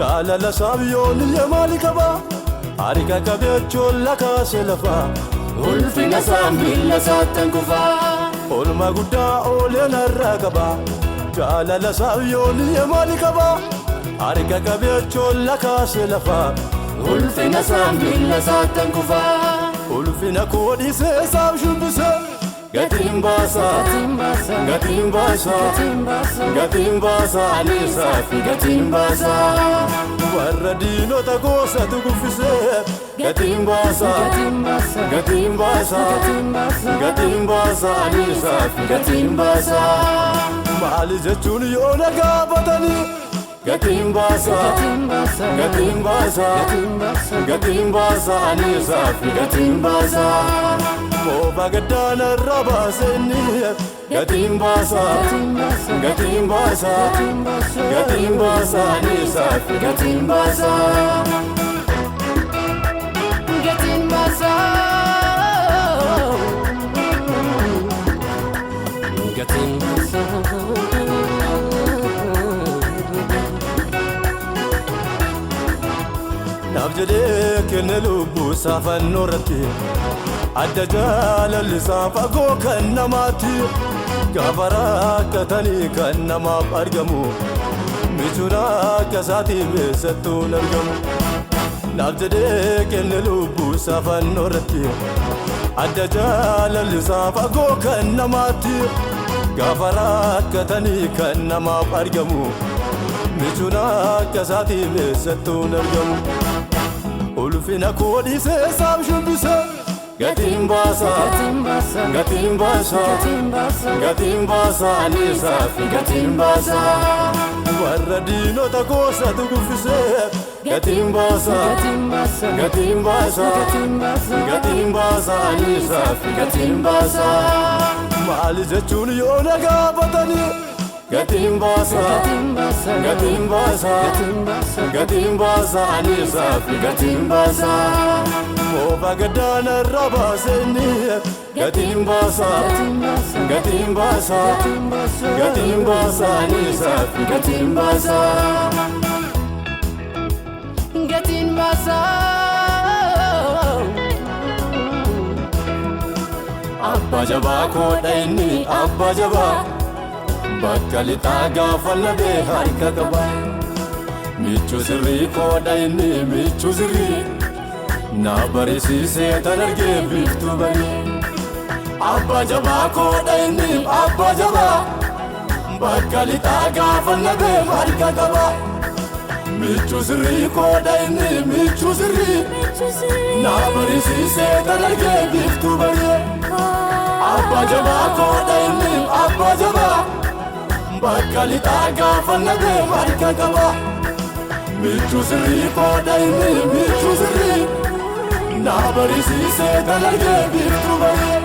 jaalala saabyoon yamaali qaba harika qabeecholla kaase lafa ulfina saamilla saattan kufa olma guddaa ooleen har'a qaba jaalala saabyoon yamaali qaba harika qabeecholla kaase lafa ulfina saamilla saattan kufa ulfina koodhisee saab shubbise gatiin baasa Alisa fi gatiin baasa warra diinota goosatu guffisee gatiin baasa Alisa fi gatiin baasa maali jechuun yoo na gaafatanii gatiin baasa Alisa fi gatiin baasa Moba gadana rabaseni gatiin baasa Alisa fi gatiin baasa nabjede kenne lubbu safanno ratti adda jaalallisaa fagoo kan namaatti gaafara akkatanii kan namaaf argamu michuudha akka isaatii beessattuun argamu naaf jedhee kenne lubbuu saafannoo irratti adda jaalallisaa fagoo kan namaatti gaafara akkatanii kan namaaf argamu michuudha akka isaatii beessattuun argamu ulfina koodhisee saab shubbise gatiin baasa Alisa fi gatiin baasa warra diinota goosatu guffisee gatiin baasa Alisa fi gatiin baasa maali jechuun yoo na gaafatanii gatiin baasa Alisa fi gatiin baasa Moba gadana rabaseni gatiin baasa Alisa fi gatiin baasa Abba jabaa koodha inni abba jabaa bakka lixaa gaafa labee harka qaba michuu sirrii koodha inni michuu sirrii na barisiisee tan argee biiftuu barii abba jabaa koodha inni abba jabaa bakka lixaa gaafa labee harka qaba michuu sirrii koodha inni michuu sirrii na barisiisee tan argee biiftuu barii abba jabaa koodha inni abba jabaa bakka lixaa gaafa labee harka qaba michuu sirrii koodha inni michuu sirrii na barisiisee tan argee biiftuu barii